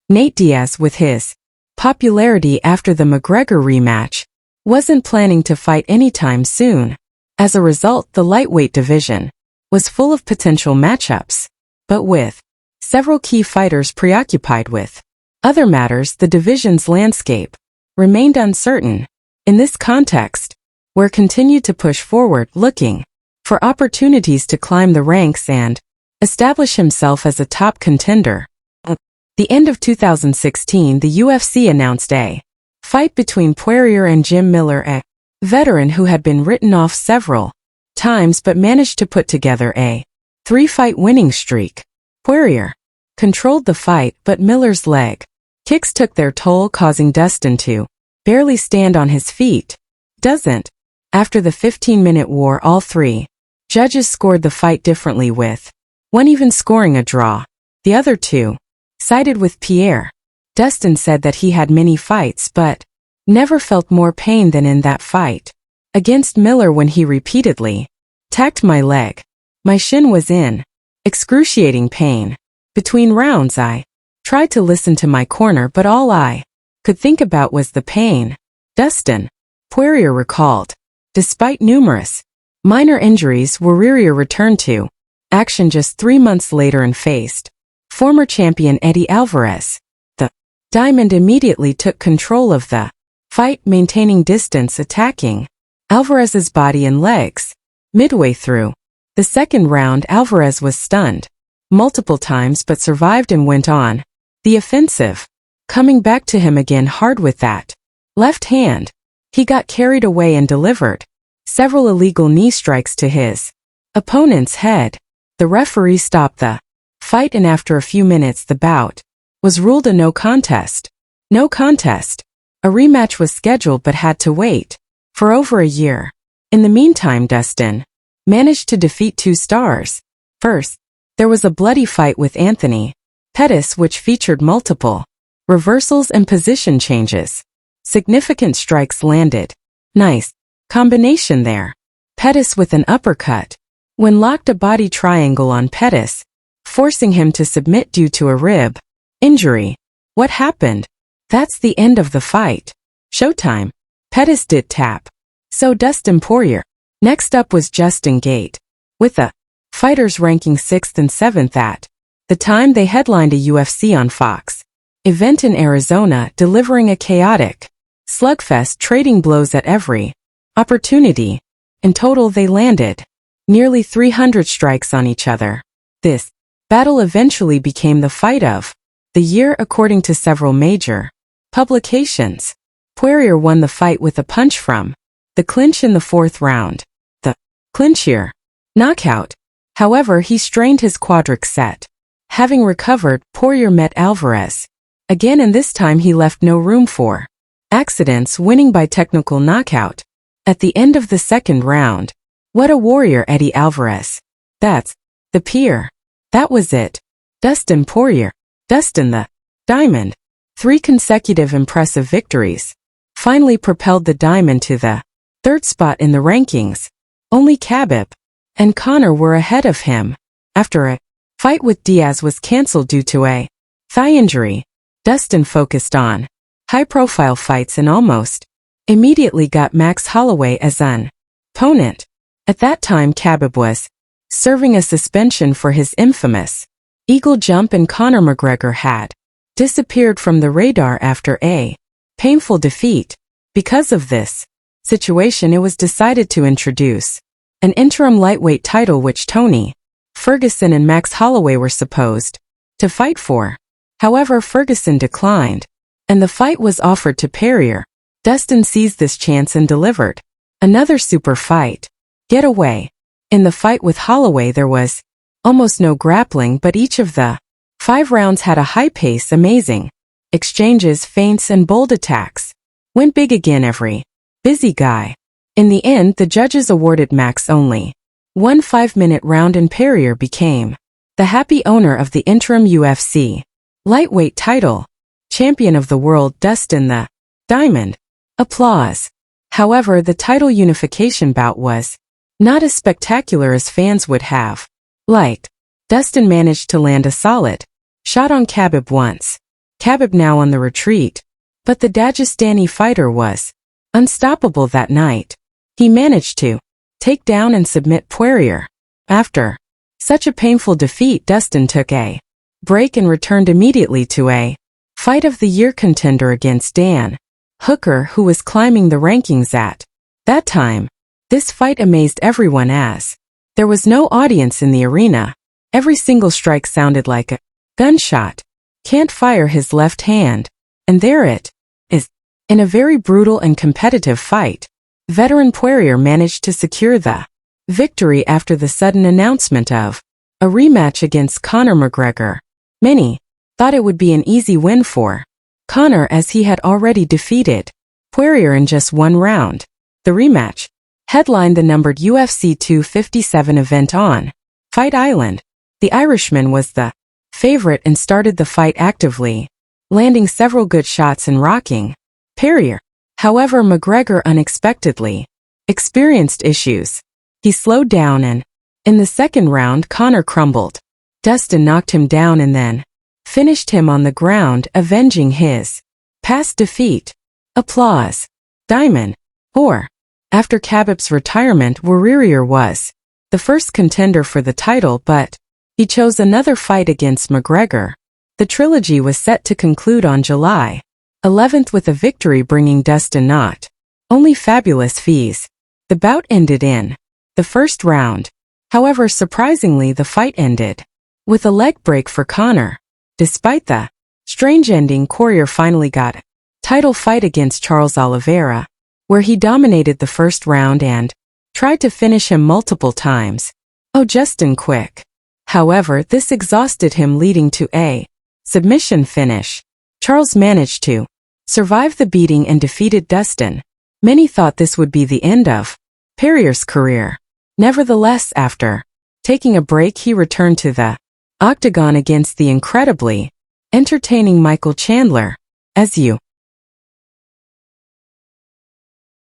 Nate Diaz, with his popularity after the McGregor rematch, wasn't planning to fight anytime soon. As a result, the lightweight division was full of potential matchups, but with several key fighters preoccupied with other matters, the division's landscape remained uncertain. In this context, Poirier continued to push forward, looking for opportunities to climb the ranks and establish himself as a top contender. At the end of 2016, the UFC announced a fight between Poirier and Jim Miller, a veteran who had been written off several times but managed to put together a 3-fight winning streak. Poirier controlled the fight, but Miller's leg kicks took their toll, causing Dustin to barely stand on his feet. After the 15-minute war, all three judges scored the fight differently, with one even scoring a draw. The other two sided with Poirier. Dustin said that he had many fights but never felt more pain than in that fight against Miller, when he repeatedly tacked my leg. My shin was in excruciating pain. Between rounds, I tried to listen to my corner, but all I could think about was the pain. Dustin Poirier recalled. Despite numerous minor injuries, Poirier returned to action just 3 months later and faced former champion Eddie Alvarez. The Diamond immediately took control of the fight, maintaining distance, attacking Alvarez's body and legs. Midway through the second round, Alvarez was stunned multiple times but survived and went on the offensive, coming back to him again hard with that left hand. He got carried away and delivered several illegal knee strikes to his opponent's head. The referee stopped the fight, and after a few minutes the bout was ruled a no contest. No contest. A rematch was scheduled but had to wait for over a year. In the meantime, Dustin managed to defeat 2 stars. First, there was a bloody fight with Anthony Pettis, which featured multiple reversals and position changes. Significant strikes landed. Nice combination there. Pettis with an uppercut, when locked a body triangle on Pettis, forcing him to submit due to a rib injury. What happened? That's the end of the fight. Showtime. Pettis did tap. So Dustin Poirier. Next up was Justin Gate, with the fighters ranking 6th and 7th at the time. They headlined a UFC on Fox event in Arizona, delivering a chaotic slugfest, trading blows at every opportunity. In total, they landed nearly 300 strikes on each other. This battle eventually became the fight of the year, according to several major publications. Poirier won the fight with a punch from the clinch in the 4th round. The clincher knockout. However, he strained his quadriceps. Having recovered, Poirier met Alvarez again, and this time he left no room for accidents, winning by technical knockout at the end of the 2nd round. What a warrior, Eddie Alvarez. That's the peer. That was it. Dustin Poirier. Dustin the Diamond. 3 consecutive impressive victories finally propelled the Diamond to the 3rd spot in the rankings. Only Khabib and Conor were ahead of him. After a fight with Diaz was cancelled due to a thigh injury, Dustin focused on high-profile fights and almost immediately got Max Holloway as an opponent. At that time, Khabib was serving a suspension for his infamous eagle jump, and Conor McGregor had disappeared from the radar after a painful defeat. Because of this situation, it was decided to introduce an interim lightweight title, which Tony Ferguson and Max Holloway were supposed to fight for. However, Ferguson declined, and the fight was offered to Poirier. Dustin seized this chance and delivered another super fight getaway. In the fight with Holloway, there was almost no grappling, but each of the 5 rounds had a high pace, amazing exchanges, feints, and bold attacks. Went big again, every busy guy. In the end, the judges awarded Max only one 5-minute round, and Poirier became the happy owner of the interim UFC lightweight title. Champion of the world, Dustin the Diamond. Applause. However, the title unification bout was not as spectacular as fans would have liked. Dustin managed to land a solid shot on Khabib once, Khabib now on the retreat. But the Dagestani fighter was unstoppable that night. He managed to take down and submit Poirier. After such a painful defeat, Dustin took a break and returned immediately to a fight of the year contender against Dan Hooker, who was climbing the rankings at that time. This fight amazed everyone as there was no audience in the arena. Every single strike sounded like a gunshot. Can't fire his left hand. And there it is. In a very brutal and competitive fight, veteran Poirier managed to secure the victory after the sudden announcement of a rematch against Conor McGregor. Many thought it would be an easy win for Conor, as he had already defeated Poirier in just one round. The rematch headlined the numbered UFC 257 event on Fight Island. The Irishman was the favorite and started the fight actively, landing several good shots and rocking Poirier. However, McGregor unexpectedly experienced issues. He slowed down and, in the second round, Conor crumbled. Dustin knocked him down and then finished him on the ground, avenging his past defeat. Applause. Diamond. Or, after Khabib's retirement, Poirier was the first contender for the title, but he chose another fight against McGregor. The trilogy was set to conclude on July 11th with a victory bringing Dustin not only fabulous fees. The bout ended in the first round. However, surprisingly, the fight ended with a leg break for Conor. Despite the strange ending, Poirier finally got a title fight against Charles Oliveira, where he dominated the first round and tried to finish him multiple times. Just in quick. However, this exhausted him, leading to a submission finish. Charles managed to survive the beating and defeated Dustin. Many thought this would be the end of Poirier's career. Nevertheless, after taking a break, he returned to the octagon against the incredibly entertaining Michael Chandler. As you